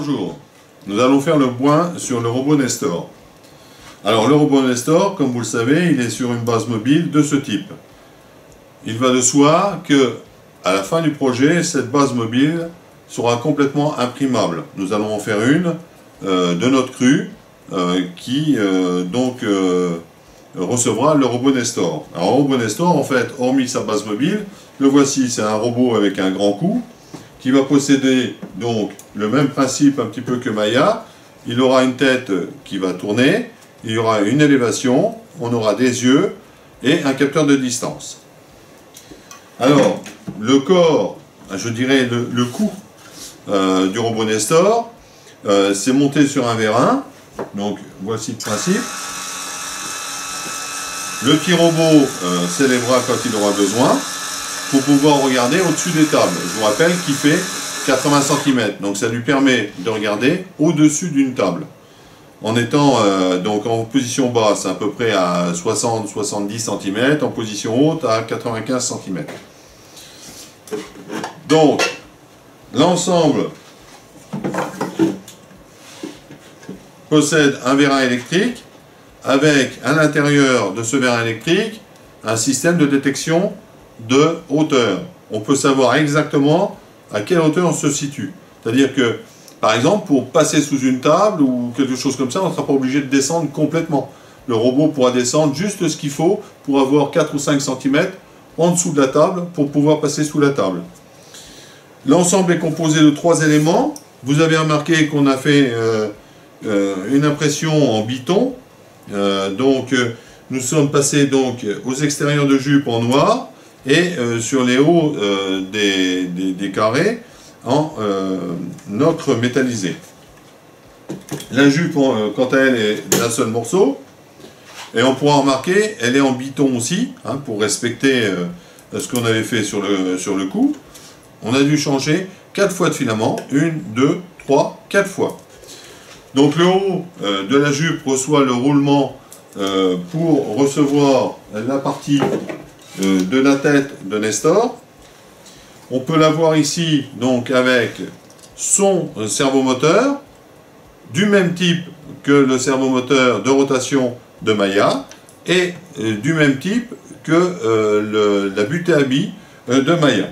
bonjour. Nous allons faire le point sur le robot Nestor. Alors le robot Nestor, comme vous le savez, il est sur une base mobile de ce type. Il va de soi que, à la fin du projet, cette base mobile sera complètement imprimable. Nous allons en faire une de notre crue qui recevra le robot Nestor. Alors le robot Nestor, en fait, hormis sa base mobile, le voici, c'est un robot avec un grand cou qui va posséder donc le même principe un petit peu que Maya. Il aura une tête qui va tourner, il y aura une élévation, on aura des yeux et un capteur de distance. Alors, le corps, je dirais le cou du robot Nestor, c'est monté sur un vérin. Donc voici le principe. Le petit robot s'élèvera quand il aura besoin pour pouvoir regarder au-dessus des tables. Je vous rappelle qu'il fait 80 cm, donc ça lui permet de regarder au-dessus d'une table. En étant donc en position basse à peu près à 60-70 cm, en position haute à 95 cm. Donc l'ensemble possède un vérin électrique avec à l'intérieur de ce vérin électrique un système de détection de hauteur. On peut savoir exactement à quelle hauteur on se situe. C'est-à-dire que, par exemple, pour passer sous une table ou quelque chose comme ça, on ne sera pas obligé de descendre complètement. Le robot pourra descendre juste ce qu'il faut pour avoir 4 ou 5 cm en dessous de la table pour pouvoir passer sous la table. L'ensemble est composé de 3 éléments. Vous avez remarqué qu'on a fait une impression en biton. Nous sommes passés donc aux extérieurs de jupe en noir et sur les hauts des carrés en nacre métallisé. La jupe, quant à elle, est d'un seul morceau. Et on pourra remarquer, elle est en biton aussi, hein, pour respecter ce qu'on avait fait sur le cou. On a dû changer 4 fois de filament, 1, 2, 3, 4 fois. Donc le haut de la jupe reçoit le roulement pour recevoir la partie de la tête de Nestor. On peut la voir ici donc avec son servomoteur, du même type que le servomoteur de rotation de Maya, et du même type que la butée à billes de Maya.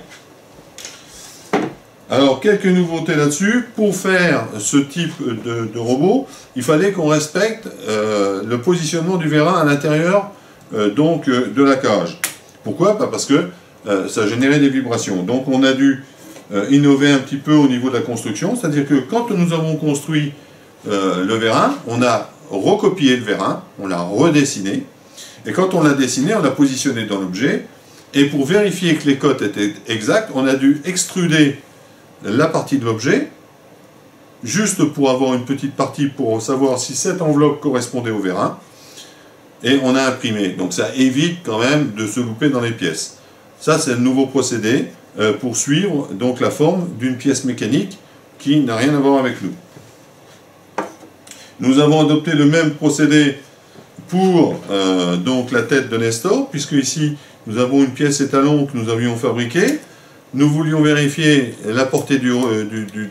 Alors, quelques nouveautés là-dessus. Pour faire ce type de robot, il fallait qu'on respecte le positionnement du vérin à l'intérieur de la cage. Pourquoi? Parce que ça générait des vibrations. Donc, on a dû innover un petit peu au niveau de la construction. C'est-à-dire que quand nous avons construit le vérin, on a recopié le vérin, on l'a redessiné. Et quand on l'a dessiné, on l'a positionné dans l'objet. Et pour vérifier que les cotes étaient exactes, on a dû extruder la partie de l'objet, juste pour avoir une petite partie pour savoir si cette enveloppe correspondait au vérin, et on a imprimé. Donc ça évite quand même de se louper dans les pièces. Ça, c'est le nouveau procédé pour suivre donc la forme d'une pièce mécanique qui n'a rien à voir avec nous. Nous avons adopté le même procédé pour donc la tête de Nestor, puisque ici nous avons une pièce étalon que nous avions fabriquée. Nous voulions vérifier la portée du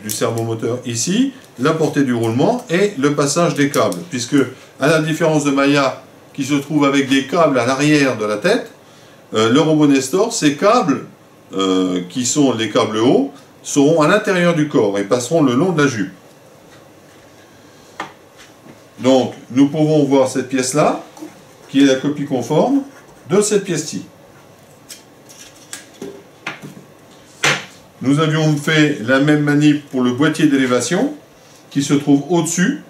servomoteur ici, la portée du roulement et le passage des câbles. Puisque, à la différence de Maya, qui se trouve avec des câbles à l'arrière de la tête, le robot Nestor, ces câbles, qui sont les câbles hauts, seront à l'intérieur du corps et passeront le long de la jupe. Donc, nous pouvons voir cette pièce-là, qui est la copie conforme de cette pièce-ci. Nous avions fait la même manip pour le boîtier d'élévation qui se trouve au-dessus.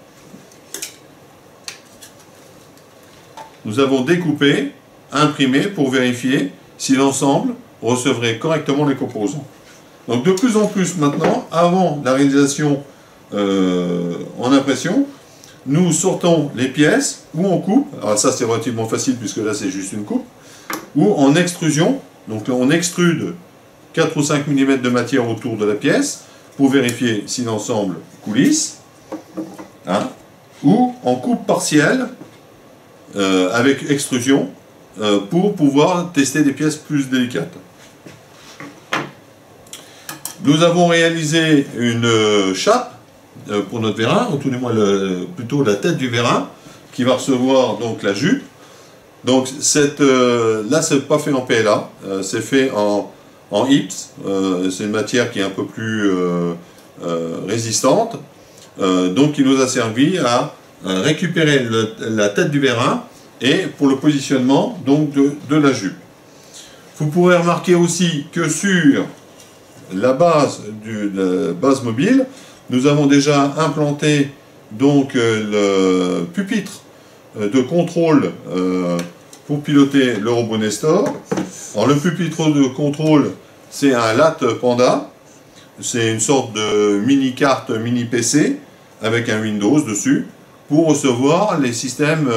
Nous avons découpé, imprimé pour vérifier si l'ensemble recevrait correctement les composants. Donc de plus en plus maintenant, avant la réalisation en impression, nous sortons les pièces ou on coupe, alors ça c'est relativement facile puisque là c'est juste une coupe, ou en extrusion, donc là on extrude 4 ou 5 mm de matière autour de la pièce pour vérifier si l'ensemble coulisse, hein, ou en coupe partielle avec extrusion pour pouvoir tester des pièces plus délicates. Nous avons réalisé une chape pour notre vérin, ou tout du moins plutôt la tête du vérin, qui va recevoir donc la jupe. Donc là, c'est pas fait en PLA, c'est fait en IPS. C'est une matière qui est un peu plus résistante. Donc il nous a servi à récupérer la tête du vérin et pour le positionnement donc de la jupe. Vous pourrez remarquer aussi que sur la base mobile, nous avons déjà implanté donc le pupitre de contrôle pour piloter le robot Nestor. Alors le pupitre de contrôle, c'est un LAT Panda, c'est une sorte de mini carte, mini PC avec un Windows dessus pour recevoir les systèmes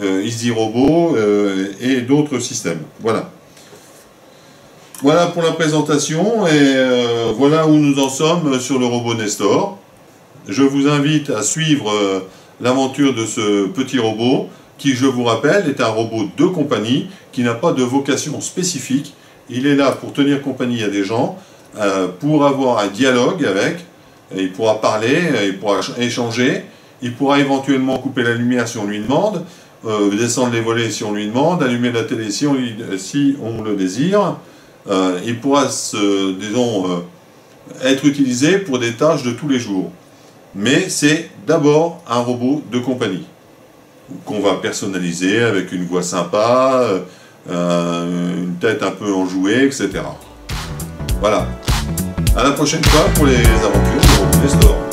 EasyRobot et d'autres systèmes. Voilà. Voilà pour la présentation et voilà où nous en sommes sur le robot Nestor. Je vous invite à suivre l'aventure de ce petit robot qui, je vous rappelle, est un robot de compagnie qui n'a pas de vocation spécifique. Il est là pour tenir compagnie à des gens, pour avoir un dialogue avec, il pourra parler, il pourra échanger, il pourra éventuellement couper la lumière si on lui demande, descendre les volets si on lui demande, allumer la télé si on le désire. Il pourra, disons, être utilisé pour des tâches de tous les jours. Mais c'est d'abord un robot de compagnie qu'on va personnaliser avec une voix sympa, une tête un peu enjouée, etc. Voilà. À la prochaine fois pour les aventures du robot Nestor.